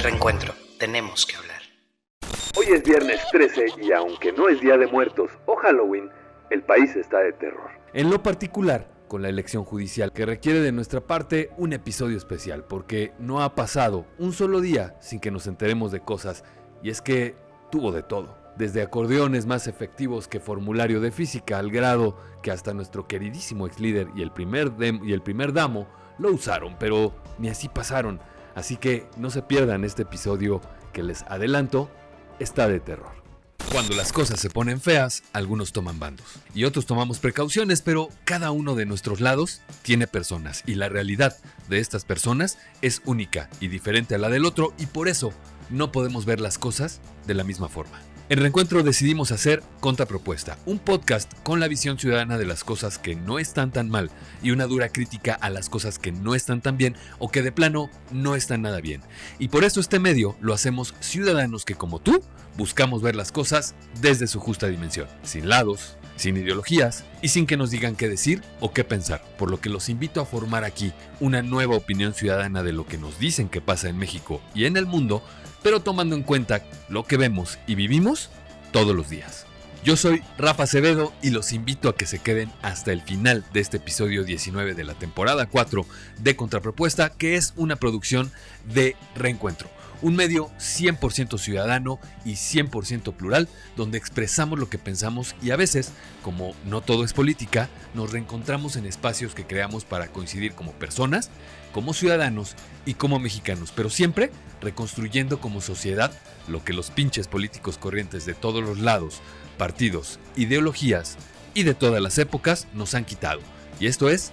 Reencuentro, tenemos que hablar. Hoy es viernes 13 y aunque no es Día de Muertos o Halloween, el país está de terror. En lo particular, con la elección judicial, que requiere de nuestra parte un episodio especial, porque no ha pasado un solo día sin que nos enteremos de cosas, y es que tuvo de todo. Desde acordeones más efectivos que formulario de física, al grado que hasta nuestro queridísimo ex líder y el primer damo lo usaron, pero ni así pasaron. Así que no se pierdan este episodio que les adelanto, está de terror. Cuando las cosas se ponen feas, algunos toman bandos y otros tomamos precauciones, pero cada uno de nuestros lados tiene personas y la realidad de estas personas es única y diferente a la del otro, y por eso no podemos ver las cosas de la misma forma. En Reencuentro decidimos hacer Contrapropuesta, un podcast con la visión ciudadana de las cosas que no están tan mal y una dura crítica a las cosas que no están tan bien o que de plano no están nada bien. Y por eso este medio lo hacemos ciudadanos que, como tú, buscamos ver las cosas desde su justa dimensión, sin lados, sin ideologías y sin que nos digan qué decir o qué pensar, por lo que los invito a formar aquí una nueva opinión ciudadana de lo que nos dicen que pasa en México y en el mundo, pero tomando en cuenta lo que vemos y vivimos todos los días. Yo soy Rafa Acevedo y los invito a que se queden hasta el final de este episodio 19 de la temporada 4 de Contrapropuesta, que es una producción de Reencuentro, un medio 100% ciudadano y 100% plural, donde expresamos lo que pensamos y a veces, como no todo es política, nos reencontramos en espacios que creamos para coincidir como personas, como ciudadanos y como mexicanos, pero siempre reconstruyendo como sociedad lo que los pinches políticos corrientes de todos los lados, partidos, ideologías y de todas las épocas nos han quitado. Y esto es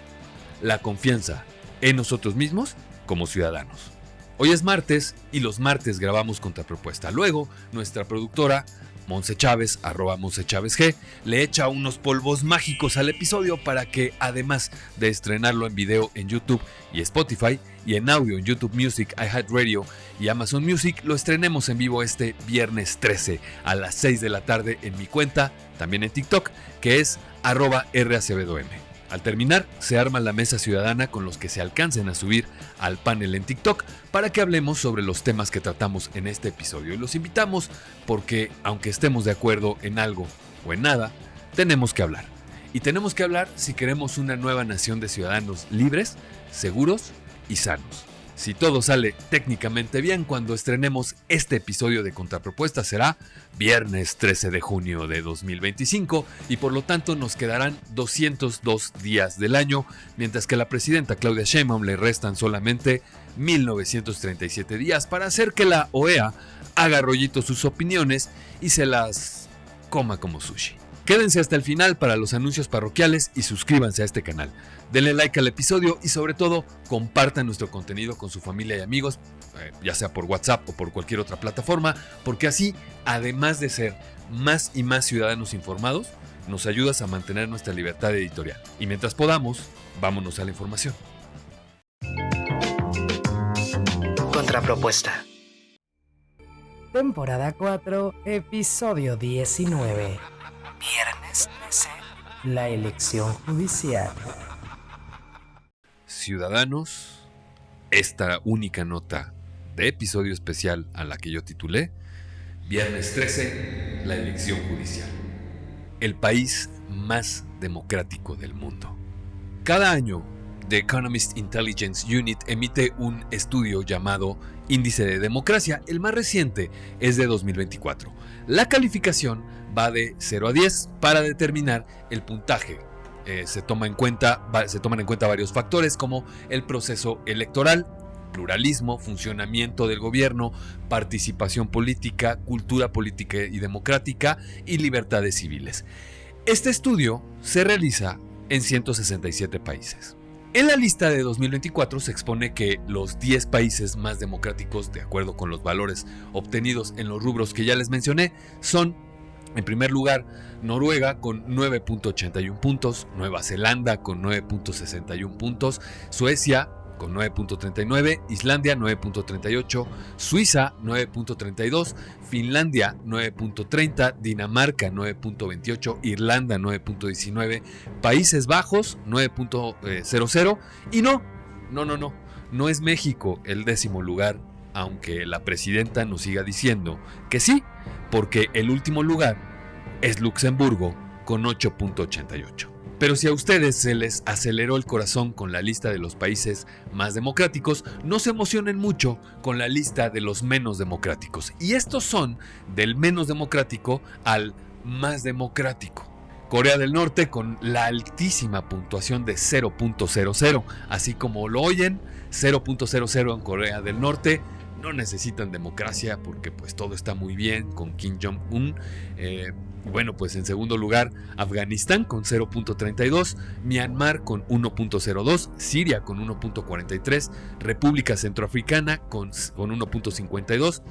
la confianza en nosotros mismos como ciudadanos. Hoy es martes y los martes grabamos Contrapropuesta. Luego, nuestra productora, Monse Chávez, @MonseChávez G, le echa unos polvos mágicos al episodio para que, además de estrenarlo en video en YouTube y Spotify, y en audio en YouTube Music, iHeartRadio y Amazon Music, lo estrenemos en vivo este viernes 13 a las 6 de la tarde en mi cuenta, también en TikTok, que es @RAcevedom. Al terminar, se arma la mesa ciudadana con los que se alcancen a subir al panel en TikTok para que hablemos sobre los temas que tratamos en este episodio. Y los invitamos porque, aunque estemos de acuerdo en algo o en nada, tenemos que hablar. Y tenemos que hablar si queremos una nueva nación de ciudadanos libres, seguros y sanos. Si todo sale técnicamente bien, cuando estrenemos este episodio de Contrapropuesta será viernes 13 de junio de 2025 y por lo tanto nos quedarán 202 días del año, mientras que a la presidenta Claudia Sheinbaum le restan solamente 1937 días para hacer que la OEA haga rollitos sus opiniones y se las coma como sushi. Quédense hasta el final para los anuncios parroquiales y suscríbanse a este canal. Denle like al episodio y sobre todo compartan nuestro contenido con su familia y amigos, ya sea por WhatsApp o por cualquier otra plataforma, porque así, además de ser más y más ciudadanos informados, nos ayudas a mantener nuestra libertad editorial. Y mientras podamos, vámonos a la información. Contrapropuesta. Temporada 4, episodio 19. Viernes 13. La elección judicial. Ciudadanos, esta única nota de episodio especial a la que yo titulé Viernes 13, la elección judicial. El país más democrático del mundo. Cada año, The Economist Intelligence Unit emite un estudio llamado Índice de Democracia. El más reciente es de 2024. La calificación va de 0 a 10 para determinar el puntaje. Se toman en cuenta varios factores como el proceso electoral, pluralismo, funcionamiento del gobierno, participación política, cultura política y democrática y libertades civiles. Este estudio se realiza en 167 países. En la lista de 2024 se expone que los 10 países más democráticos, de acuerdo con los valores obtenidos en los rubros que ya les mencioné, son, en primer lugar, Noruega con 9.81 puntos, Nueva Zelanda con 9.61 puntos, Suecia con 9.39, Islandia 9.38, Suiza 9.32, Finlandia 9.30, Dinamarca 9.28, Irlanda 9.19, Países Bajos 9.00 y no es México el 10º lugar aunque la presidenta nos siga diciendo que sí, porque el último lugar es Luxemburgo con 8.88. Pero si a ustedes se les aceleró el corazón con la lista de los países más democráticos, no se emocionen mucho con la lista de los menos democráticos. Y estos son del menos democrático al más democrático. Corea del Norte con la altísima puntuación de 0.00, así como lo oyen, 0.00 en Corea del Norte. No necesitan democracia porque pues todo está muy bien con Kim Jong-un. Bueno, pues en segundo lugar, Afganistán con 0.32, Myanmar con 1.02, Siria con 1.43, República Centroafricana con 1.52,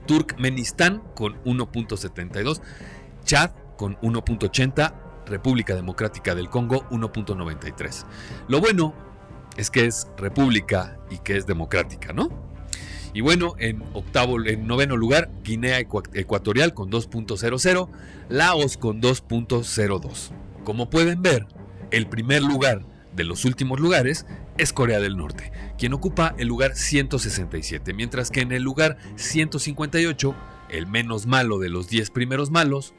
Turkmenistán con 1.72, Chad con 1.80, República Democrática del Congo 1.93. Lo bueno es que es república y que es democrática, ¿no? Y bueno, en noveno lugar, Guinea Ecuatorial con 2.00, Laos con 2.02. Como pueden ver, el primer lugar de los últimos lugares es Corea del Norte, quien ocupa el lugar 167, mientras que en el lugar 158, el menos malo de los 10 primeros malos,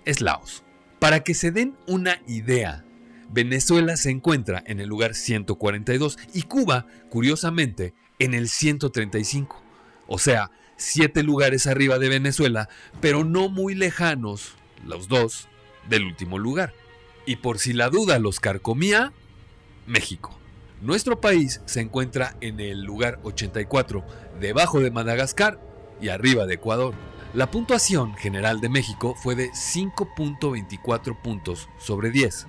es Laos. Para que se den una idea, Venezuela se encuentra en el lugar 142 y Cuba, curiosamente, en el 135, o sea, 7 lugares arriba de Venezuela, pero no muy lejanos, los dos, del último lugar. Y por si la duda los carcomía, México. Nuestro país se encuentra en el lugar 84, debajo de Madagascar y arriba de Ecuador. La puntuación general de México fue de 5.24 puntos sobre 10,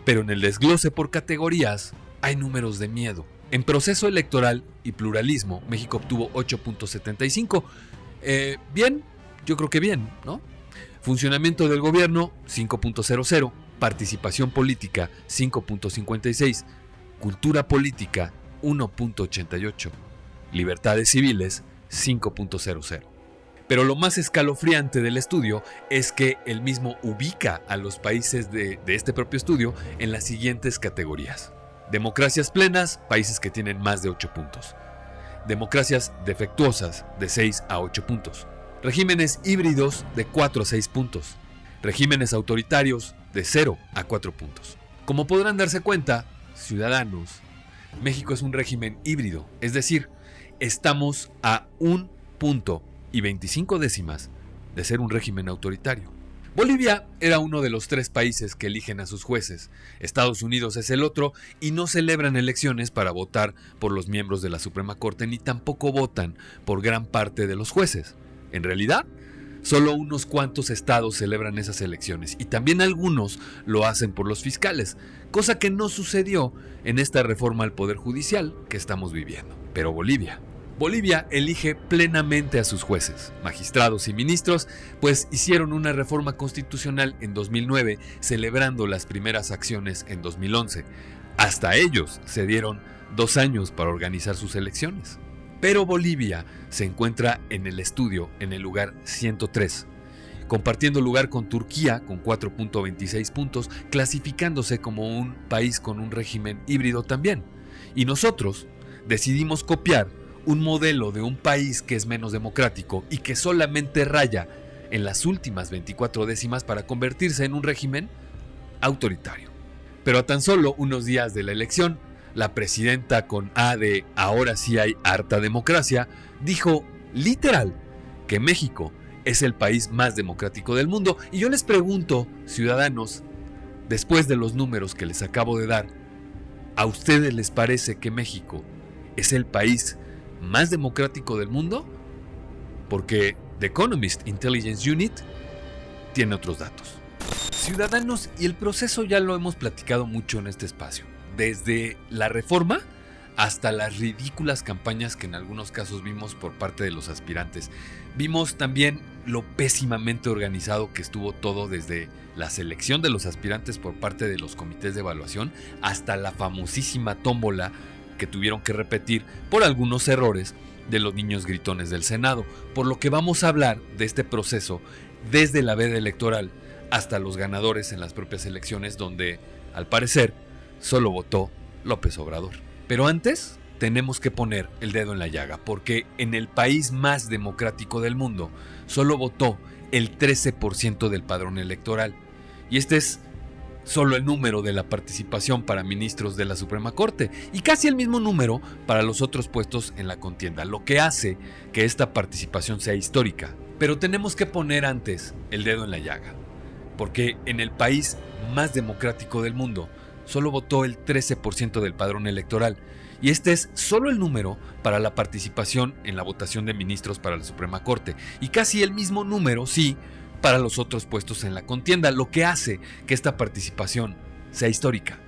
pero en el desglose por categorías hay números de miedo. En proceso electoral y pluralismo, México obtuvo 8.75. Bien, yo creo que bien, ¿no? Funcionamiento del gobierno, 5.00. Participación política, 5.56. Cultura política, 1.88. Libertades civiles, 5.00. Pero lo más escalofriante del estudio es que el mismo ubica a los países de este propio estudio en las siguientes categorías. Democracias plenas, países que tienen más de 8 puntos. Democracias defectuosas, de 6 a 8 puntos. Regímenes híbridos, de 4 a 6 puntos. Regímenes autoritarios, de 0 a 4 puntos. Como podrán darse cuenta, ciudadanos, México es un régimen híbrido, es decir, estamos a 1 punto y 25 décimas de ser un régimen autoritario. Bolivia era uno de los 3 países que eligen a sus jueces, Estados Unidos es el otro y no celebran elecciones para votar por los miembros de la Suprema Corte ni tampoco votan por gran parte de los jueces. En realidad, solo unos cuantos estados celebran esas elecciones y también algunos lo hacen por los fiscales, cosa que no sucedió en esta reforma al Poder Judicial que estamos viviendo. Pero Bolivia elige plenamente a sus jueces, magistrados y ministros, pues hicieron una reforma constitucional en 2009, celebrando las primeras acciones en 2011. Hasta ellos se dieron 2 años para organizar sus elecciones. Pero Bolivia se encuentra en el estudio en el lugar 103, compartiendo lugar con Turquía con 4.26 puntos, clasificándose como un país con un régimen híbrido también. Y nosotros decidimos copiar un modelo de un país que es menos democrático y que solamente raya en las últimas 24 décimas para convertirse en un régimen autoritario. Pero a tan solo unos días de la elección, la presidenta con A de ahora sí hay harta democracia, dijo literal que México es el país más democrático del mundo. Y yo les pregunto, ciudadanos, después de los números que les acabo de dar, ¿a ustedes les parece que México es el país más democrático del mundo? Porque The Economist Intelligence Unit tiene otros datos. Ciudadanos, y el proceso ya lo hemos platicado mucho en este espacio, desde la reforma hasta las ridículas campañas que en algunos casos vimos por parte de los aspirantes. Vimos también lo pésimamente organizado que estuvo todo, desde la selección de los aspirantes por parte de los comités de evaluación hasta la famosísima tómbola que tuvieron que repetir por algunos errores de los niños gritones del Senado, por lo que vamos a hablar de este proceso desde la veda electoral hasta los ganadores en las propias elecciones, donde, al parecer, solo votó López Obrador. Pero antes, tenemos que poner el dedo en la llaga, porque en el país más democrático del mundo solo votó el 13% del padrón electoral. Y este es solo el número de la participación para ministros de la Suprema Corte y casi el mismo número para los otros puestos en la contienda, lo que hace que esta participación sea histórica. Pero tenemos que poner antes el dedo en la llaga, porque en el país más democrático del mundo solo votó el 13% del padrón electoral, y este es solo el número para la participación en la votación de ministros para la Suprema Corte, y casi el mismo número, sí, para los otros puestos en la contienda, lo que hace que esta participación sea histórica,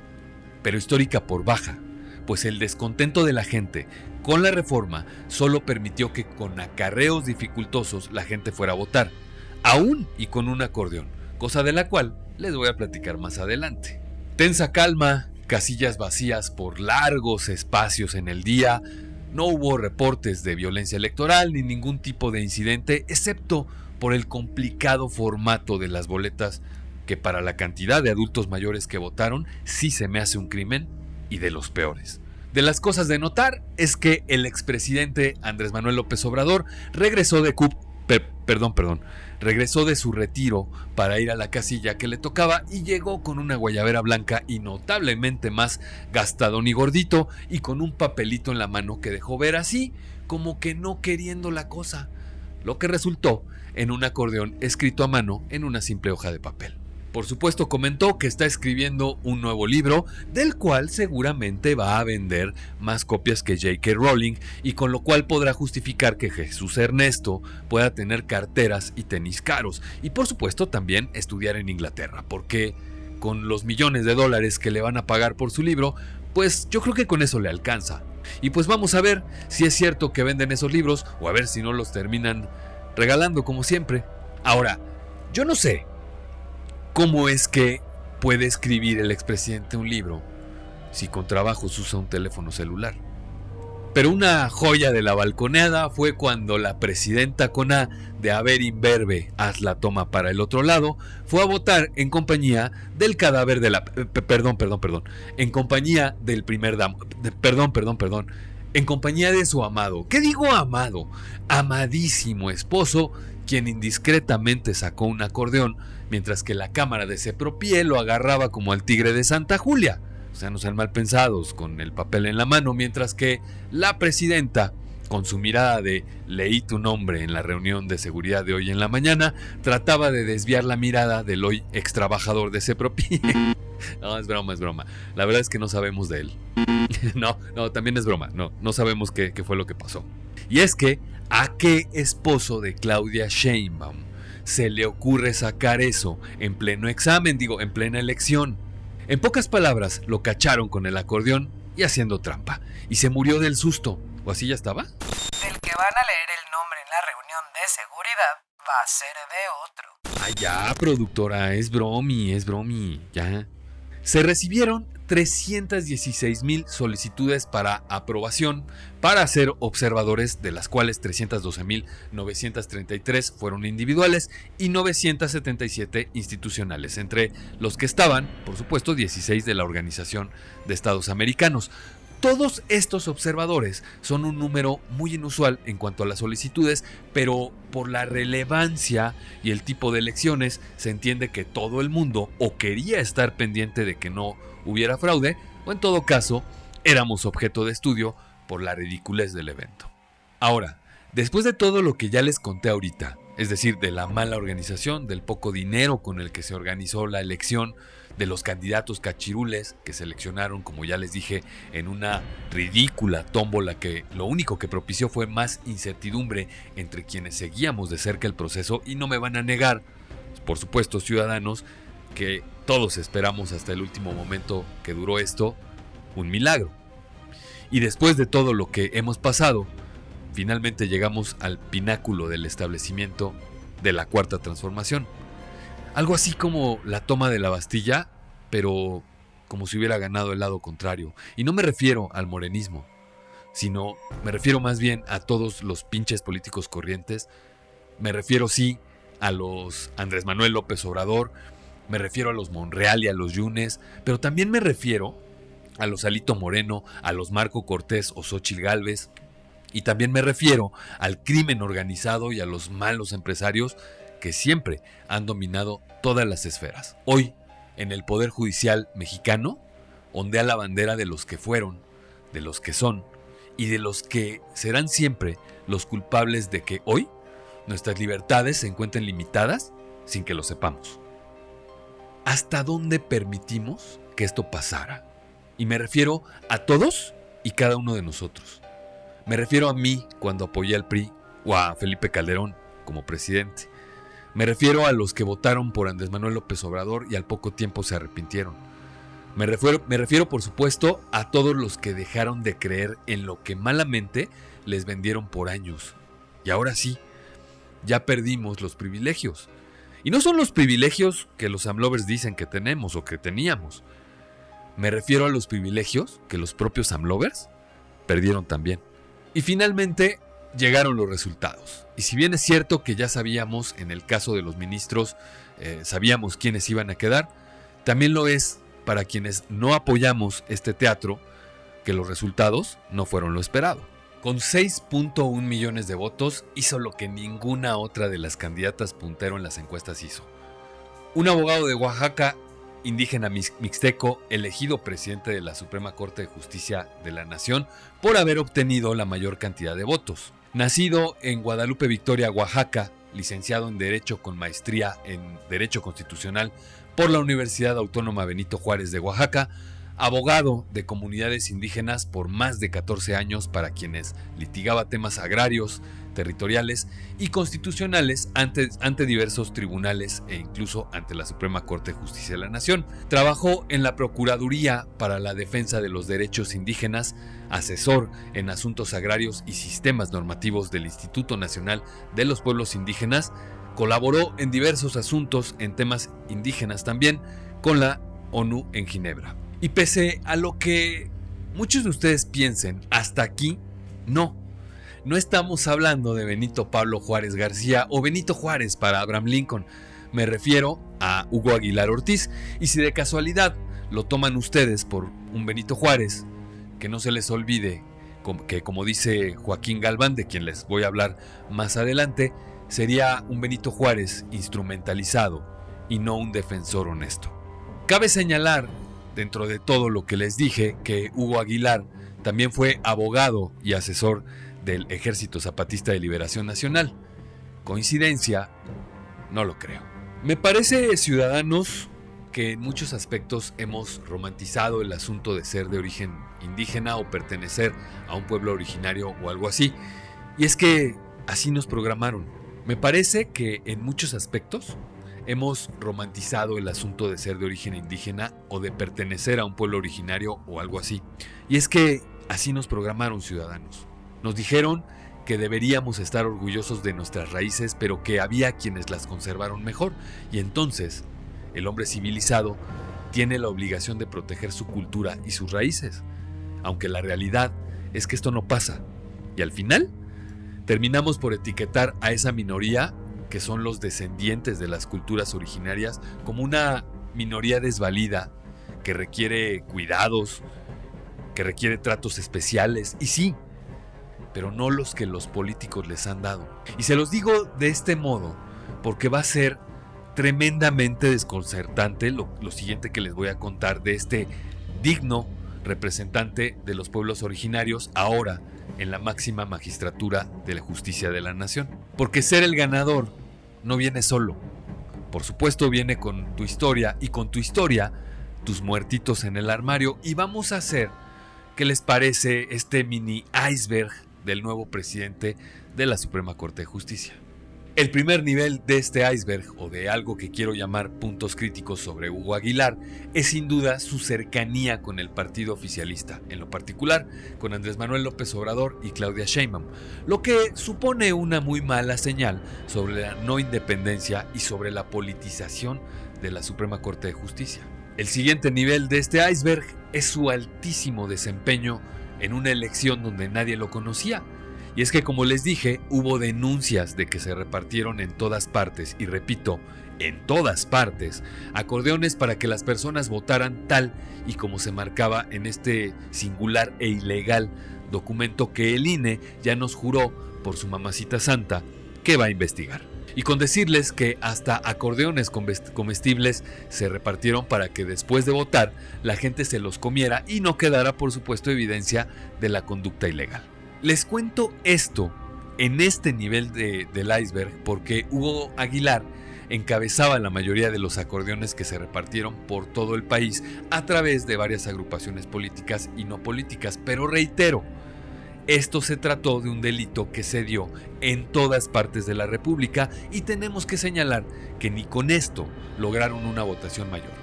pero histórica por baja, pues el descontento de la gente con la reforma solo permitió que con acarreos dificultosos la gente fuera a votar, aún y con un acordeón, cosa de la cual les voy a platicar más adelante. Tensa calma, casillas vacías por largos espacios en el día, no hubo reportes de violencia electoral ni ningún tipo de incidente, excepto por el complicado formato de las boletas, que para la cantidad de adultos mayores que votaron sí se me hace un crimen y de los peores. De las cosas de notar es que el expresidente Andrés Manuel López Obrador regresó de su retiro para ir a la casilla que le tocaba y llegó con una guayabera blanca y notablemente más gastadón y gordito y con un papelito en la mano que dejó ver así como que no queriendo la cosa, lo que resultó en un acordeón escrito a mano en una simple hoja de papel. Por supuesto, comentó que está escribiendo un nuevo libro, del cual seguramente va a vender más copias que J.K. Rowling, y con lo cual podrá justificar que Jesús Ernesto pueda tener carteras y tenis caros, y por supuesto también estudiar en Inglaterra, porque con los millones de dólares que le van a pagar por su libro, pues yo creo que con eso le alcanza. Y pues vamos a ver si es cierto que venden esos libros, o a ver si no los terminan regalando como siempre. Ahora, yo no sé cómo es que puede escribir el expresidente un libro si con trabajos usa un teléfono celular. Pero una joya de la balconeada fue cuando la presidenta con A de Haber Imberbe, haz la toma para el otro lado, fue a votar en compañía del cadáver de la... en compañía del primer damo... en compañía de su amado, ¿qué digo amado? Amadísimo esposo, quien indiscretamente sacó un acordeón, mientras que la cámara de Sepropié lo agarraba como al tigre de Santa Julia. O sea, no sean mal pensados, con el papel en la mano, mientras que la presidenta, con su mirada de leí tu nombre en la reunión de seguridad de hoy en la mañana, trataba de desviar la mirada del hoy ex trabajador de Sepropié. No, es broma. La verdad es que no sabemos de él. No, también es broma. No sabemos qué fue lo que pasó. Y es que, ¿a qué esposo de Claudia Sheinbaum se le ocurre sacar eso en pleno examen, en plena elección? En pocas palabras, lo cacharon con el acordeón y haciendo trampa, y se murió del susto. ¿O así ya estaba? Del que van a leer el nombre en la reunión de seguridad va a ser de otro. Ay, ya, productora, es bromi, ya. Se recibieron 316,000 solicitudes para aprobación para ser observadores, de las cuales 312,933 fueron individuales y 977 institucionales, entre los que estaban, por supuesto, 16 de la Organización de Estados Americanos. Todos estos observadores son un número muy inusual en cuanto a las solicitudes, pero por la relevancia y el tipo de elecciones se entiende que todo el mundo o quería estar pendiente de que no hubiera fraude, o en todo caso éramos objeto de estudio por la ridiculez del evento. Ahora, después de todo lo que ya les conté ahorita, es decir, de la mala organización, del poco dinero con el que se organizó la elección, de los candidatos cachirules que seleccionaron, como ya les dije, en una ridícula tómbola que lo único que propició fue más incertidumbre entre quienes seguíamos de cerca el proceso, y no me van a negar, por supuesto, ciudadanos, que todos esperamos hasta el último momento que duró esto, un milagro. Y después de todo lo que hemos pasado, finalmente llegamos al pináculo del establecimiento de la Cuarta Transformación. Algo así como la toma de la Bastilla, pero como si hubiera ganado el lado contrario. Y no me refiero al morenismo, sino me refiero más bien a todos los pinches políticos corrientes. Me refiero, sí, a los Andrés Manuel López Obrador, me refiero a los Monreal y a los Yunes, pero también me refiero a los Alito Moreno, a los Marco Cortés o Xóchitl Gálvez. Y también me refiero al crimen organizado y a los malos empresarios que siempre han dominado todas las esferas. Hoy, en el Poder Judicial mexicano, ondea la bandera de los que fueron, de los que son y de los que serán siempre los culpables de que hoy nuestras libertades se encuentren limitadas sin que lo sepamos. ¿Hasta dónde permitimos que esto pasara? Y me refiero a todos y cada uno de nosotros. Me refiero a mí cuando apoyé al PRI o a Felipe Calderón como presidente. Me refiero a los que votaron por Andrés Manuel López Obrador y al poco tiempo se arrepintieron. Me refiero, por supuesto, a todos los que dejaron de creer en lo que malamente les vendieron por años. Y ahora sí, ya perdimos los privilegios. Y no son los privilegios que los AMLovers dicen que tenemos o que teníamos. Me refiero a los privilegios que los propios AMLovers perdieron también. Y finalmente llegaron los resultados. Y si bien es cierto que ya sabíamos, en el caso de los ministros, sabíamos quiénes iban a quedar, también lo es para quienes no apoyamos este teatro, que los resultados no fueron lo esperado. Con 6.1 millones de votos hizo lo que ninguna otra de las candidatas puntero en las encuestas hizo. Un abogado de Oaxaca, indígena mixteco, elegido presidente de la Suprema Corte de Justicia de la Nación por haber obtenido la mayor cantidad de votos. Nacido en Guadalupe Victoria, Oaxaca, licenciado en Derecho con maestría en Derecho Constitucional por la Universidad Autónoma Benito Juárez de Oaxaca, abogado de comunidades indígenas por más de 14 años para quienes litigaba temas agrarios, territoriales y constitucionales ante diversos tribunales e incluso ante la Suprema Corte de Justicia de la Nación. Trabajó en la Procuraduría para la Defensa de los Derechos Indígenas, asesor en asuntos agrarios y sistemas normativos del Instituto Nacional de los Pueblos Indígenas, colaboró en diversos asuntos en temas indígenas también con la ONU en Ginebra. Y pese a lo que muchos de ustedes piensen, hasta aquí, no estamos hablando de Benito Pablo Juárez García o Benito Juárez para Abraham Lincoln. Me refiero a Hugo Aguilar Ortiz. Y si de casualidad lo toman ustedes por un Benito Juárez, que no se les olvide que, como dice Joaquín Galván, de quien les voy a hablar más adelante, sería un Benito Juárez instrumentalizado y no un defensor honesto. Cabe señalar, dentro de todo lo que les dije, que Hugo Aguilar también fue abogado y asesor del Ejército Zapatista de Liberación Nacional. ¿Coincidencia? No lo creo. Me parece, ciudadanos, que en muchos aspectos hemos romantizado el asunto de ser de origen indígena o pertenecer a un pueblo originario o algo así. Y es que así nos programaron. Me parece que en muchos aspectos hemos romantizado el asunto de ser de origen indígena o de pertenecer a un pueblo originario o algo así. Y es que así nos programaron, ciudadanos. Nos dijeron que deberíamos estar orgullosos de nuestras raíces, pero que había quienes las conservaron mejor. Y entonces, el hombre civilizado tiene la obligación de proteger su cultura y sus raíces. Aunque la realidad es que esto no pasa. Y al final, terminamos por etiquetar a esa minoría, que son los descendientes de las culturas originarias, como una minoría desvalida, que requiere cuidados, que requiere tratos especiales. Y sí, pero no los que los políticos les han dado. Y se los digo de este modo porque va a ser tremendamente desconcertante lo siguiente que les voy a contar de este digno representante de los pueblos originarios ahora en la máxima magistratura de la justicia de la nación. Porque ser el ganador no viene solo. Por supuesto viene con tu historia, y con tu historia tus muertitos en el armario. Y vamos a hacer, ¿qué les parece este mini iceberg del nuevo presidente de la Suprema Corte de Justicia? El primer nivel de este iceberg, o de algo que quiero llamar puntos críticos sobre Hugo Aguilar, es sin duda su cercanía con el partido oficialista, en lo particular con Andrés Manuel López Obrador y Claudia Sheinbaum, lo que supone una muy mala señal sobre la no independencia y sobre la politización de la Suprema Corte de Justicia. El siguiente nivel de este iceberg es su altísimo desempeño en una elección donde nadie lo conocía. Y es que, como les dije, hubo denuncias de que se repartieron en todas partes, y repito, en todas partes, acordeones para que las personas votaran tal y como se marcaba en este singular e ilegal documento que el INE ya nos juró por su mamacita santa que va a investigar. Y con decirles que hasta acordeones comestibles se repartieron para que después de votar la gente se los comiera y no quedara, por supuesto, evidencia de la conducta ilegal. Les cuento esto en este nivel del iceberg porque Hugo Aguilar encabezaba la mayoría de los acordeones que se repartieron por todo el país a través de varias agrupaciones políticas y no políticas, pero reitero, esto se trató de un delito que se dio en todas partes de la República y tenemos que señalar que ni con esto lograron una votación mayor.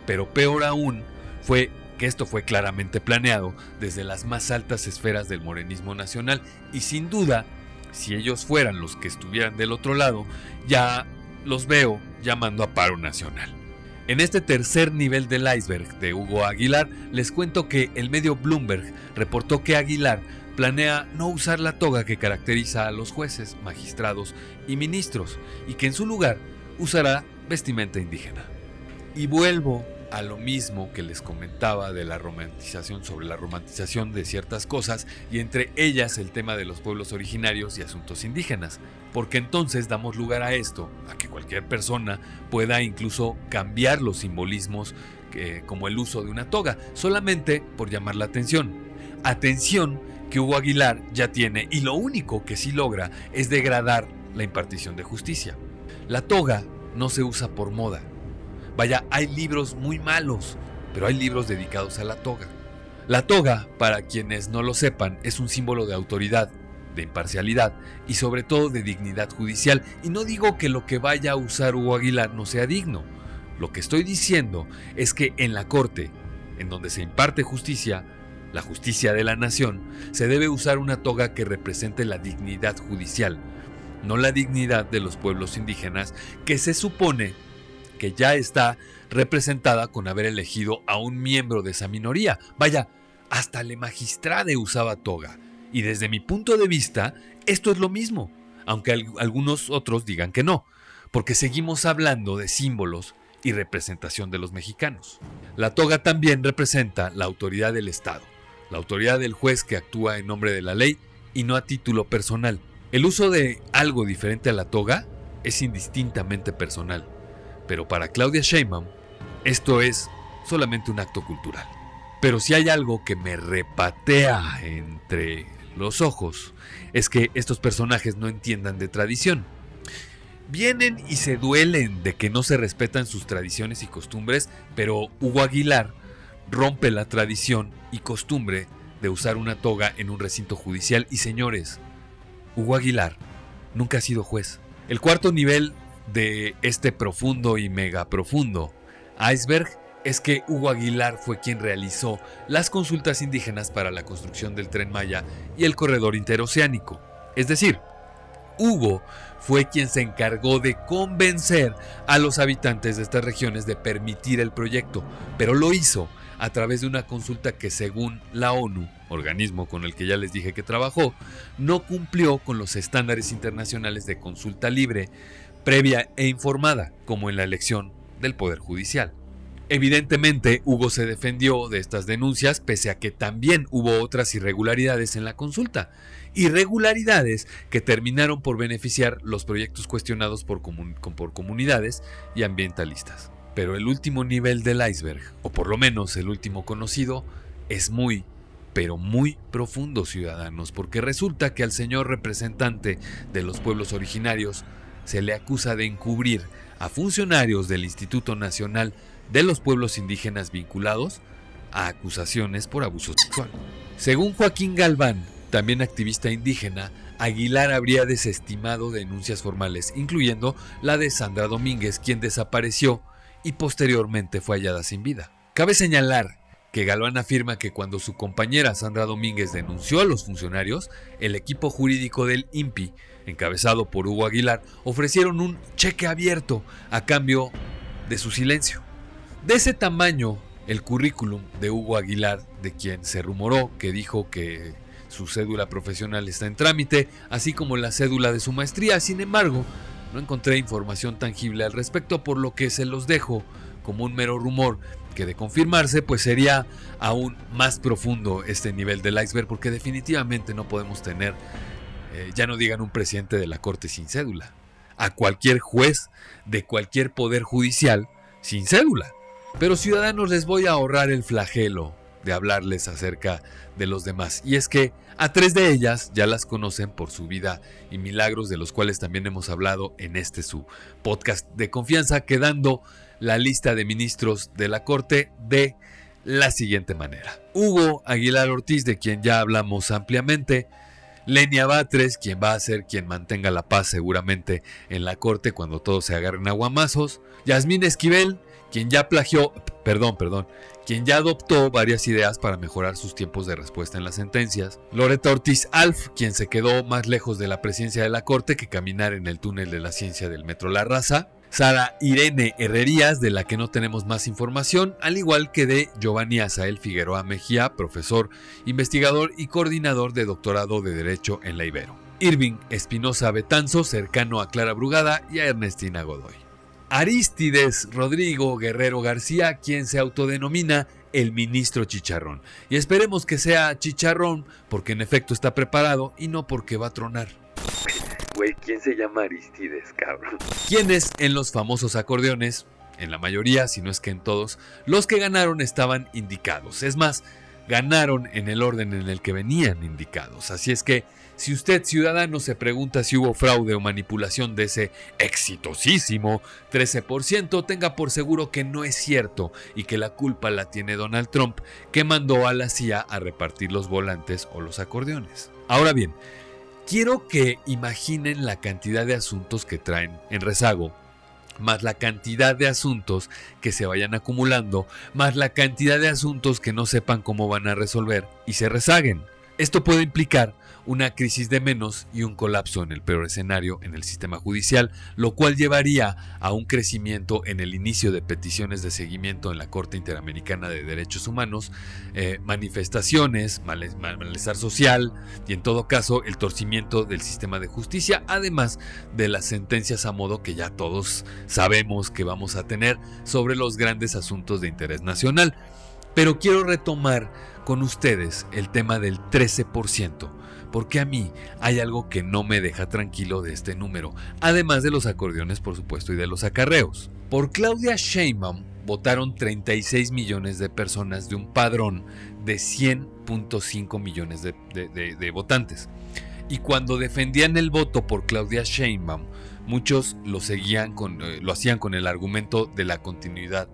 Pero peor aún fue que esto fue claramente planeado desde las más altas esferas del morenismo nacional y sin duda, si ellos fueran los que estuvieran del otro lado, ya los veo llamando a paro nacional. En este tercer nivel del iceberg de Hugo Aguilar, les cuento que el medio Bloomberg reportó que Aguilar planea no usar la toga que caracteriza a los jueces, magistrados y ministros, y que en su lugar usará vestimenta indígena. Y vuelvo a lo mismo que les comentaba de la romantización, sobre la romantización de ciertas cosas, y entre ellas el tema de los pueblos originarios y asuntos indígenas, porque entonces damos lugar a esto, a que cualquier persona pueda incluso cambiar los simbolismos como el uso de una toga, solamente por llamar la atención. Atención que Hugo Aguilar ya tiene, y lo único que sí logra es degradar la impartición de justicia. La toga no se usa por moda. Vaya, hay libros muy malos, pero hay libros dedicados a la toga. La toga, para quienes no lo sepan, es un símbolo de autoridad, de imparcialidad y sobre todo de dignidad judicial. Y no digo que lo que vaya a usar Hugo Aguilar no sea digno. Lo que estoy diciendo es que en la corte, en donde se imparte justicia, la justicia de la nación, se debe usar una toga que represente la dignidad judicial, no la dignidad de los pueblos indígenas, que se supone que ya está representada con haber elegido a un miembro de esa minoría. Vaya, hasta la magistrada usaba toga. Y desde mi punto de vista, esto es lo mismo, aunque algunos otros digan que no, porque seguimos hablando de símbolos y representación de los mexicanos. La toga también representa la autoridad del Estado, la autoridad del juez que actúa en nombre de la ley y no a título personal. El uso de algo diferente a la toga es indistintamente personal, pero para Claudia Sheinbaum esto es solamente un acto cultural. Pero si hay algo que me repatea entre los ojos, es que estos personajes no entiendan de tradición. Vienen y se duelen de que no se respetan sus tradiciones y costumbres, pero Hugo Aguilar rompe la tradición y costumbre de usar una toga en un recinto judicial. Y señores, Hugo Aguilar nunca ha sido juez. El cuarto nivel de este profundo y mega profundo iceberg es que Hugo Aguilar fue quien realizó las consultas indígenas para la construcción del Tren Maya y el corredor interoceánico. Es decir, Hugo fue quien se encargó de convencer a los habitantes de estas regiones de permitir el proyecto, pero lo hizo a través de una consulta que, según la ONU, organismo con el que ya les dije que trabajó, no cumplió con los estándares internacionales de consulta libre, previa e informada, como en la elección del Poder Judicial. Evidentemente, Hugo se defendió de estas denuncias, pese a que también hubo otras irregularidades en la consulta. Irregularidades que terminaron por beneficiar los proyectos cuestionados por comunidades y ambientalistas. Pero el último nivel del iceberg, o por lo menos el último conocido, es muy, pero muy profundo, ciudadanos, porque resulta que al señor representante de los pueblos originarios se le acusa de encubrir a funcionarios del Instituto Nacional de los Pueblos Indígenas vinculados a acusaciones por abuso sexual. Según Joaquín Galván, también activista indígena, Aguilar habría desestimado denuncias formales, incluyendo la de Sandra Domínguez, quien desapareció y posteriormente fue hallada sin vida. Cabe señalar que Galván afirma que cuando su compañera Sandra Domínguez denunció a los funcionarios, el equipo jurídico del INPI, encabezado por Hugo Aguilar, ofrecieron un cheque abierto a cambio de su silencio. De ese tamaño, el currículum de Hugo Aguilar, de quien se rumoró que dijo que Su cédula profesional está en trámite, así como la cédula de su maestría. Sin embargo, no encontré información tangible al respecto, por lo que se los dejo como un mero rumor que, de confirmarse, pues sería aún más profundo este nivel del iceberg, porque definitivamente no podemos tener, ya no digan un presidente de la Corte sin cédula, a cualquier juez de cualquier poder judicial sin cédula. Pero, ciudadanos, les voy a ahorrar el flagelo de hablarles acerca de los demás, y es que a 3 de ellas ya las conocen por su vida y milagros, de los cuales también hemos hablado en este su podcast de confianza, quedando la lista de ministros de la Corte de la siguiente manera: Hugo Aguilar Ortiz, de quien ya hablamos ampliamente; Lenia Batres, quien va a ser quien mantenga la paz seguramente en la Corte cuando todos se agarren a guamazos; Yasmín Esquivel, quien ya quien ya adoptó varias ideas para mejorar sus tiempos de respuesta en las sentencias; Loretta Ortiz Alf, quien se quedó más lejos de la presidencia de la Corte que caminar en el túnel de la ciencia del Metro La Raza; Sara Irene Herrerías, de la que no tenemos más información, al igual que de Giovanni Azael Figueroa Mejía, profesor, investigador y coordinador de doctorado de Derecho en la Ibero; Irving Espinosa Betanzo, cercano a Clara Brugada y a Ernestina Godoy; Arístides Rodrigo Guerrero García, quien se autodenomina el ministro Chicharrón. Y esperemos que sea chicharrón porque en efecto está preparado y no porque va a tronar. Güey, ¿quién se llama Arístides, cabrón? Quienes en los famosos acordeones, en la mayoría, si no es que en todos, los que ganaron estaban indicados. Es más, ganaron en el orden en el que venían indicados. Así es que, si usted, ciudadano, se pregunta si hubo fraude o manipulación de ese exitosísimo 13%, tenga por seguro que no es cierto y que la culpa la tiene Donald Trump, que mandó a la CIA a repartir los volantes o los acordeones. Ahora bien, quiero que imaginen la cantidad de asuntos que traen en rezago, más la cantidad de asuntos que se vayan acumulando, más la cantidad de asuntos que no sepan cómo van a resolver y se rezaguen. Esto puede implicar una crisis de menos y un colapso en el peor escenario en el sistema judicial, lo cual llevaría a un crecimiento en el inicio de peticiones de seguimiento en la Corte Interamericana de Derechos Humanos, manifestaciones, malestar social y, en todo caso, el torcimiento del sistema de justicia, además de las sentencias a modo que ya todos sabemos que vamos a tener sobre los grandes asuntos de interés nacional. Pero quiero retomar con ustedes el tema del 13%, porque a mí hay algo que no me deja tranquilo de este número, además de los acordeones, por supuesto, y de los acarreos. Por Claudia Sheinbaum votaron 36 millones de personas de un padrón de 100.5 millones de votantes. Y cuando defendían el voto por Claudia Sheinbaum, muchos lo hacían con el argumento de la continuidad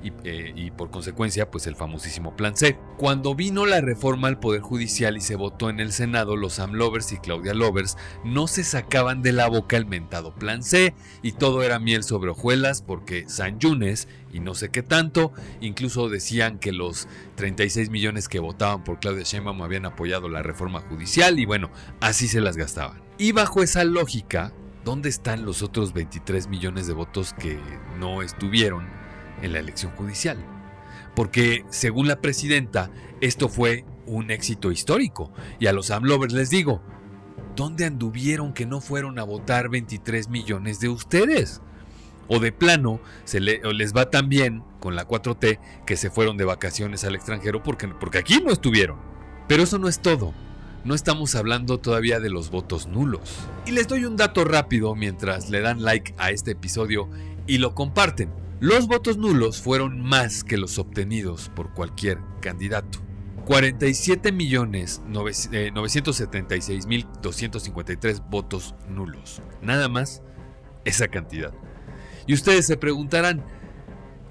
y por consecuencia, pues el famosísimo Plan C. Cuando vino la reforma al Poder Judicial y se votó en el Senado, los AMLovers y Claudia Lovers no se sacaban de la boca el mentado Plan C, y todo era miel sobre hojuelas porque San Yunes y no sé qué tanto, incluso decían que los 36 millones que votaban por Claudia Sheinbaum habían apoyado la reforma judicial, y bueno, así se las gastaban. Y bajo esa lógica, ¿dónde están los otros 23 millones de votos que no estuvieron en la elección judicial? Porque, según la presidenta, esto fue un éxito histórico, y a los AMLovers les digo, ¿dónde anduvieron que no fueron a votar 23 millones de ustedes? O de plano, les va tan bien con la 4T que se fueron de vacaciones al extranjero porque aquí no estuvieron. Pero eso no es todo. No estamos hablando todavía de los votos nulos. Y les doy un dato rápido mientras le dan like a este episodio y lo comparten. Los votos nulos fueron más que los obtenidos por cualquier candidato. 47.976.253 votos nulos. Nada más esa cantidad. Y ustedes se preguntarán,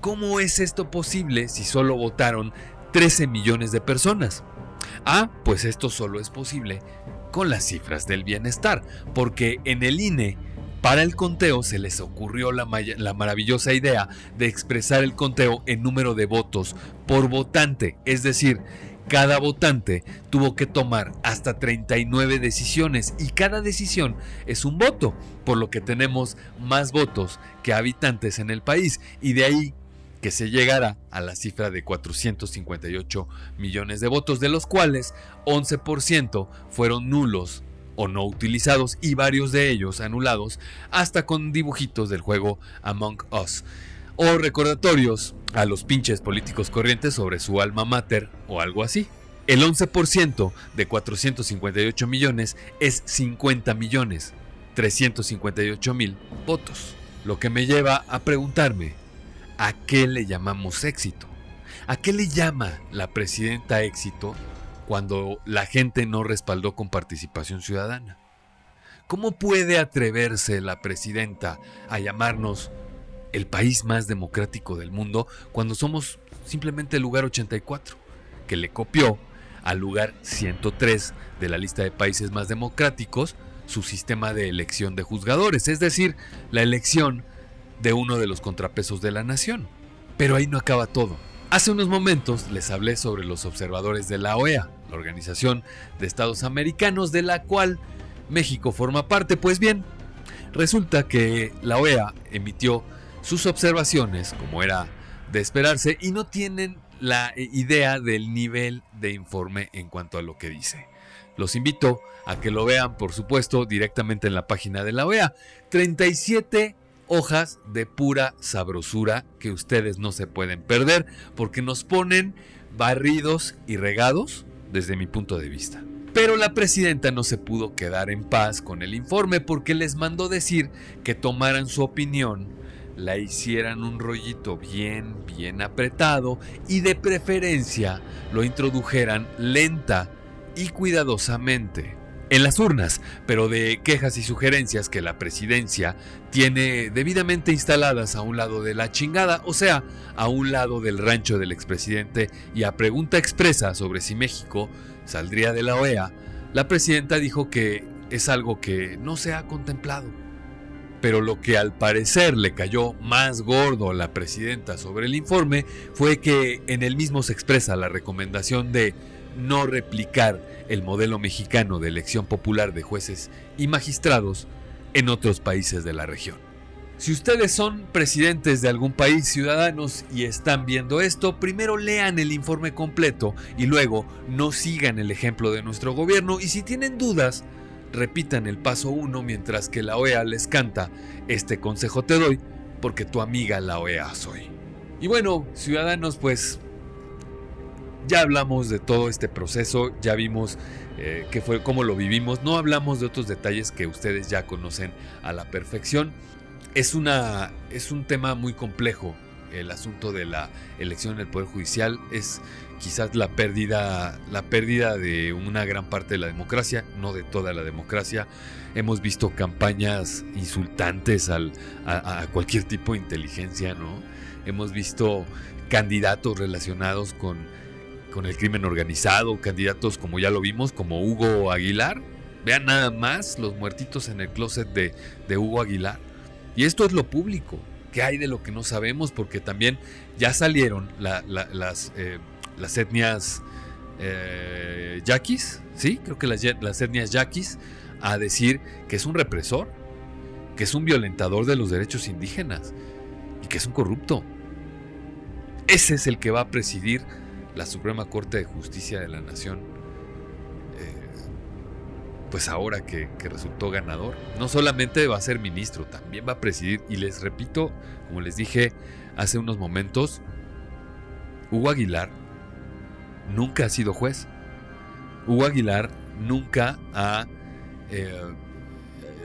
¿cómo es esto posible si solo votaron 13 millones de personas? Pues esto solo es posible con las cifras del bienestar, porque en el INE, para el conteo, se les ocurrió la maravillosa idea de expresar el conteo en número de votos por votante, es decir, cada votante tuvo que tomar hasta 39 decisiones y cada decisión es un voto, por lo que tenemos más votos que habitantes en el país, y de ahí que se llegara a la cifra de 458 millones de votos, de los cuales 11% fueron nulos o no utilizados y varios de ellos anulados, hasta con dibujitos del juego Among Us o recordatorios a los pinches políticos corrientes sobre su alma mater o algo así. El 11% de 458 millones es 50 millones 358 mil votos, lo que me lleva a preguntarme, ¿a qué le llamamos éxito? ¿A qué le llama la presidenta éxito cuando la gente no respaldó con participación ciudadana? ¿Cómo puede atreverse la presidenta a llamarnos el país más democrático del mundo cuando somos simplemente el lugar 84, que le copió al lugar 103 de la lista de países más democráticos su sistema de elección de juzgadores, es decir, la elección de uno de los contrapesos de la nación? Pero ahí no acaba todo. Hace unos momentos les hablé sobre los observadores de la OEA, la Organización de Estados Americanos, de la cual México forma parte. Pues bien, resulta que la OEA emitió sus observaciones, como era de esperarse, y no tienen la idea del nivel de informe en cuanto a lo que dice. Los invito a que lo vean, por supuesto, directamente en la página de la OEA. 37 hojas de pura sabrosura que ustedes no se pueden perder, porque nos ponen barridos y regados desde mi punto de vista. Pero la presidenta no se pudo quedar en paz con el informe, porque les mandó decir que tomaran su opinión, la hicieran un rollito bien apretado y de preferencia lo introdujeran lenta y cuidadosamente en las urnas, pero de quejas y sugerencias que la presidencia tiene debidamente instaladas a un lado de la chingada, o sea, a un lado del rancho del expresidente. Y a pregunta expresa sobre si México saldría de la OEA, la presidenta dijo que es algo que no se ha contemplado. Pero lo que al parecer le cayó más gordo a la presidenta sobre el informe fue que en el mismo se expresa la recomendación de no replicar el modelo mexicano de elección popular de jueces y magistrados en otros países de la región. Si ustedes son presidentes de algún país, ciudadanos, y están viendo esto, primero lean el informe completo y luego no sigan el ejemplo de nuestro gobierno, y si tienen dudas, repitan el paso 1 mientras que la OEA les canta este consejo te doy, porque tu amiga la OEA soy. Y bueno, ciudadanos, pues ya hablamos de todo este proceso, ya vimos qué fue, cómo lo vivimos, no hablamos de otros detalles que ustedes ya conocen a la perfección. Es un tema muy complejo el asunto de la elección en el Poder Judicial, es quizás la pérdida de una gran parte de la democracia, no de toda la democracia. Hemos visto campañas insultantes a cualquier tipo de inteligencia, ¿no? Hemos visto candidatos relacionados con el crimen organizado, candidatos como ya lo vimos, como Hugo Aguilar. Vean nada más los muertitos en el closet de Hugo Aguilar. Y esto es lo público. ¿Qué hay de lo que no sabemos? Porque también ya salieron las etnias yaquis, ¿sí? Creo que las etnias yaquis, a decir que es un represor, que es un violentador de los derechos indígenas y que es un corrupto. Ese es el que va a presidir la Suprema Corte de Justicia de la Nación, pues ahora que resultó ganador. No solamente va a ser ministro, también va a presidir. Y les repito, como les dije hace unos momentos, Hugo Aguilar nunca ha sido juez. Hugo Aguilar nunca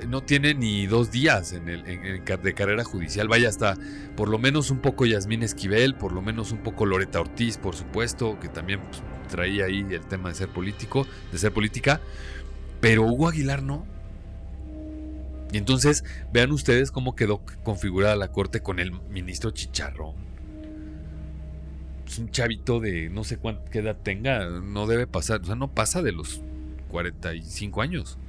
no tiene ni 2 días de carrera judicial. Vaya, hasta por lo menos un poco Yasmín Esquivel, por lo menos un poco Loreta Ortiz, por supuesto, que también pues, traía ahí el tema de ser política, pero Hugo Aguilar no. Y entonces vean ustedes cómo quedó configurada la corte con el ministro Chicharrón. Es un chavito de no sé qué edad tenga, no debe pasar, o sea, no pasa de los 45 años.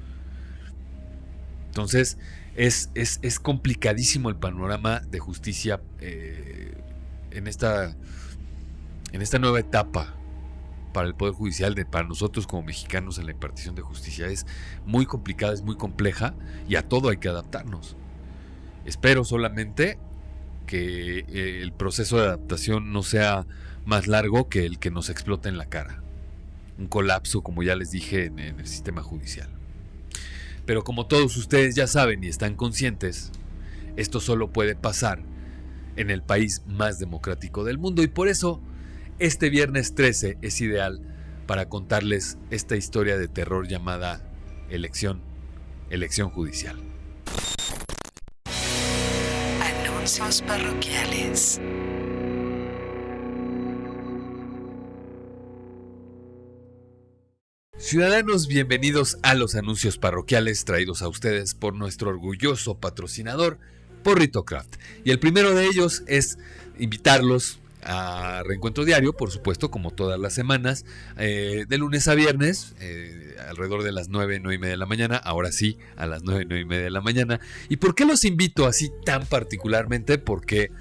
Entonces es complicadísimo el panorama de justicia en esta nueva etapa para el Poder Judicial, para nosotros como mexicanos en la impartición de justicia. Es muy complicada, es muy compleja y a todo hay que adaptarnos. Espero solamente que el proceso de adaptación no sea más largo que el que nos explota en la cara. Un colapso, como ya les dije, en el sistema judicial. Pero como todos ustedes ya saben y están conscientes, esto solo puede pasar en el país más democrático del mundo, y por eso este viernes 13 es ideal para contarles esta historia de terror llamada elección judicial. Anuncios parroquiales. Ciudadanos, bienvenidos a los anuncios parroquiales traídos a ustedes por nuestro orgulloso patrocinador, Porrito Craft. Y el primero de ellos es invitarlos a Reencuentro Diario, por supuesto, como todas las semanas, de lunes a viernes, alrededor de las 9:30 de la mañana, ahora sí, a las 9:30 de la mañana. ¿Y por qué los invito así tan particularmente? Porque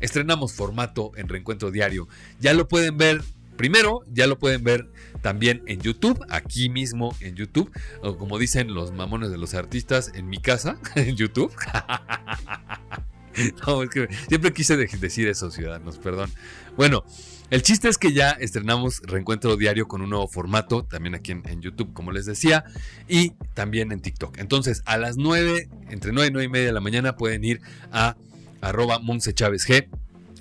estrenamos formato en Reencuentro Diario. Ya lo pueden ver. Primero, ya lo pueden ver también en YouTube, aquí mismo en YouTube, o como dicen los mamones de los artistas, en mi casa, en YouTube. No, es que siempre quise decir eso, ciudadanos, perdón. Bueno, el chiste es que ya estrenamos Reencuentro Diario con un nuevo formato, también aquí en YouTube, como les decía, y también en TikTok. Entonces, a las 9, entre 9 y 9:30 de la mañana pueden ir a @MonseChavesG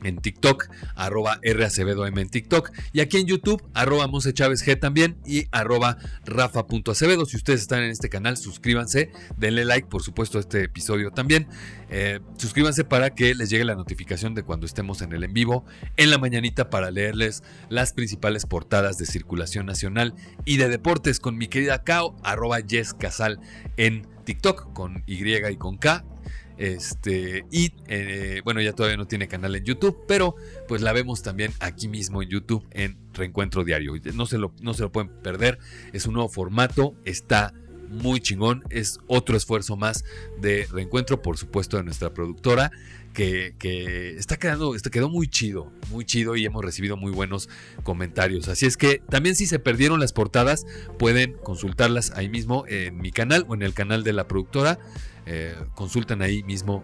en TikTok, @RAcevedoM en TikTok, y aquí en YouTube, @MonseChavesG también, y @Rafa.acevedo. Si ustedes están en este canal, suscríbanse, denle like, por supuesto, a este episodio también. Suscríbanse para que les llegue la notificación de cuando estemos en el en vivo, en la mañanita, para leerles las principales portadas de circulación nacional y de deportes con mi querida Kao, @YesCasal en TikTok, con Y y con K. Bueno, ya todavía no tiene canal en YouTube, pero pues la vemos también aquí mismo en YouTube en Reencuentro Diario. No se lo pueden perder, es un nuevo formato, está muy chingón, es otro esfuerzo más de Reencuentro, por supuesto, de nuestra productora, que quedó muy chido, y hemos recibido muy buenos comentarios. Así es que también, si se perdieron las portadas, pueden consultarlas ahí mismo en mi canal o en el canal de la productora. Consultan ahí mismo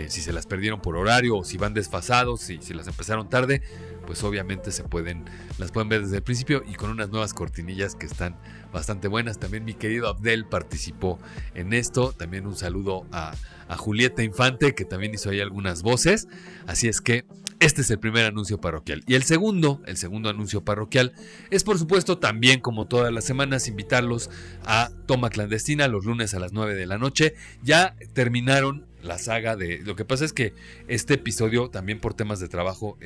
si se las perdieron por horario o si van desfasados, si las empezaron tarde, pues obviamente las pueden ver desde el principio, y con unas nuevas cortinillas que están bastante buenas. También mi querido Abdel participó en esto. También un saludo a Julieta Infante, que también hizo ahí algunas voces. Así es que este es el primer anuncio parroquial. Y el segundo anuncio parroquial es, por supuesto, también, como todas las semanas, invitarlos a Toma Clandestina los lunes a las 9 de la noche. Ya terminaron la saga de... Lo que pasa es que este episodio, también por temas de trabajo,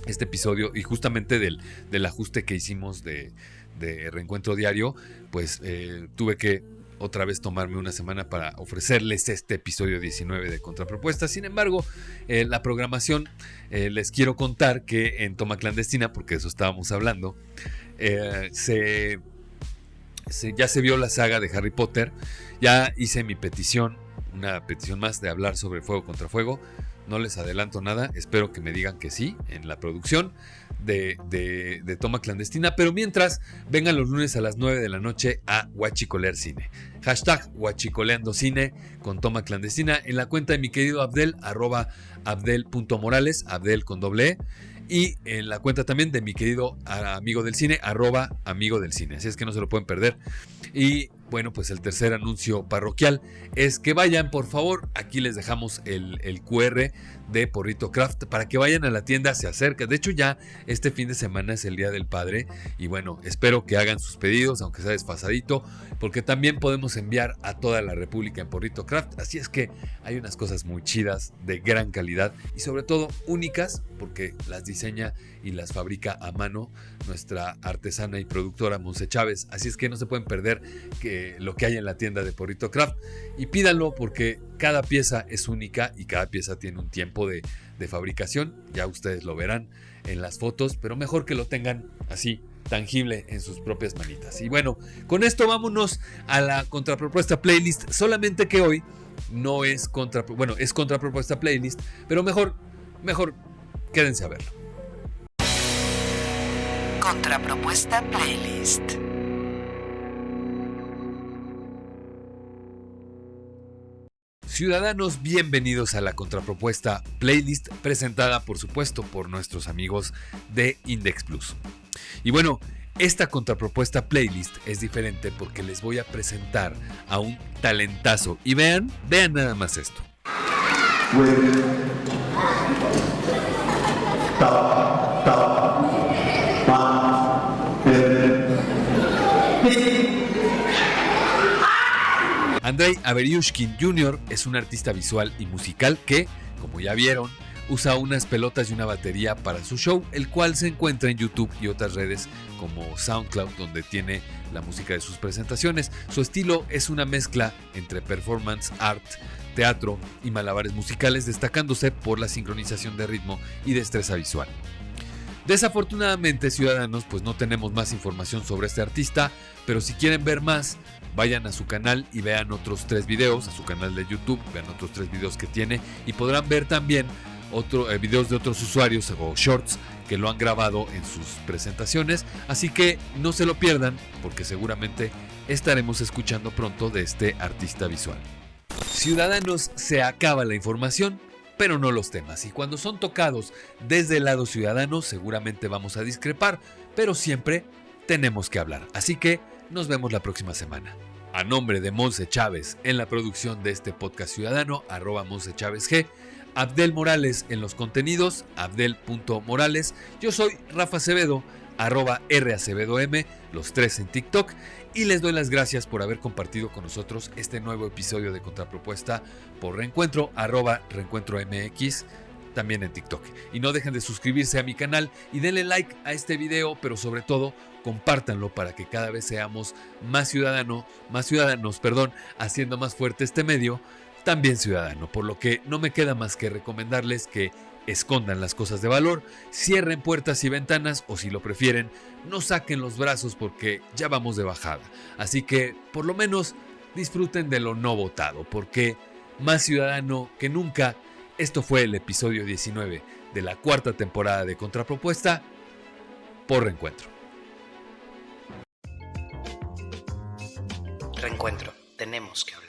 este episodio, y justamente del ajuste que hicimos de Reencuentro Diario, pues tuve que otra vez tomarme una semana para ofrecerles este episodio 19 de Contrapropuesta. Sin embargo, la programación, les quiero contar que en Toma Clandestina, porque de eso estábamos hablando, ya se vio la saga de Harry Potter. Ya hice mi petición, una petición más de hablar sobre Fuego contra Fuego. No les adelanto nada, espero que me digan que sí en la producción de Toma Clandestina. Pero mientras, vengan los lunes a las 9 de la noche a Huachicolear Cine. #Huachicoleando Cine con Toma Clandestina en la cuenta de mi querido Abdel, @Abdel.Morales, Abdel con doble E. Y en la cuenta también de mi querido amigo del cine, @amigo del cine. Así es que no se lo pueden perder. Y bueno, pues el tercer anuncio parroquial es que vayan, por favor, aquí les dejamos el QR de Porrito Craft para que vayan a la tienda, se acerquen. De hecho, ya este fin de semana es el Día del Padre, y bueno, espero que hagan sus pedidos, aunque sea desfasadito, porque también podemos enviar a toda la República en Porrito Craft. Así es que hay unas cosas muy chidas, de gran calidad y sobre todo únicas, porque las diseña y las fabrica a mano nuestra artesana y productora Monse Chávez. Así es que no se pueden perder lo que hay en la tienda de Porrito Craft, y pídanlo porque cada pieza es única y cada pieza tiene un tiempo de fabricación. Ya ustedes lo verán en las fotos, pero mejor que lo tengan así tangible en sus propias manitas. Y bueno, con esto vámonos a la Contrapropuesta Playlist, solamente que hoy no es es Contrapropuesta Playlist, pero mejor quédense a verlo. Contrapropuesta Playlist. Ciudadanos, bienvenidos a la contrapropuesta playlist presentada por supuesto por nuestros amigos de Index Plus. Y bueno, esta contrapropuesta playlist es diferente porque les voy a presentar a un talentazo. Y vean nada más esto. Andrei Averyushkin Jr. es un artista visual y musical que, como ya vieron, usa unas pelotas y una batería para su show, el cual se encuentra en YouTube y otras redes como SoundCloud, donde tiene la música de sus presentaciones. Su estilo es una mezcla entre performance, art, teatro y malabares musicales, destacándose por la sincronización de ritmo y destreza visual. Desafortunadamente, ciudadanos, pues no tenemos más información sobre este artista, pero si quieren ver más, vayan a su canal y vean otros 3 videos, a su canal de YouTube, vean otros 3 videos que tiene y podrán ver también videos de otros usuarios o shorts que lo han grabado en sus presentaciones, así que no se lo pierdan porque seguramente estaremos escuchando pronto de este artista visual. Ciudadanos, se acaba la información, pero no los temas, y cuando son tocados desde el lado ciudadano seguramente vamos a discrepar, pero siempre tenemos que hablar, así que nos vemos la próxima semana. A nombre de Monse Chávez en la producción de este podcast ciudadano, @MonseChávez_G, Abdel Morales en los contenidos, abdel.morales, yo soy Rafa Acevedo, @RAcevedoM, los 3 en TikTok, y les doy las gracias por haber compartido con nosotros este nuevo episodio de Contrapropuesta por Reencuentro, @ReencuentroMX, también en TikTok. Y no dejen de suscribirse a mi canal y denle like a este video, pero sobre todo compártanlo para que cada vez seamos más ciudadanos, haciendo más fuerte este medio, también ciudadano. Por lo que no me queda más que recomendarles que escondan las cosas de valor, cierren puertas y ventanas, o si lo prefieren, no saquen los brazos porque ya vamos de bajada. Así que por lo menos disfruten de lo no votado, porque más ciudadano que nunca. Esto fue el episodio 19 de la 4ª temporada de Contrapropuesta por Reencuentro. Reencuentro, tenemos que hablar.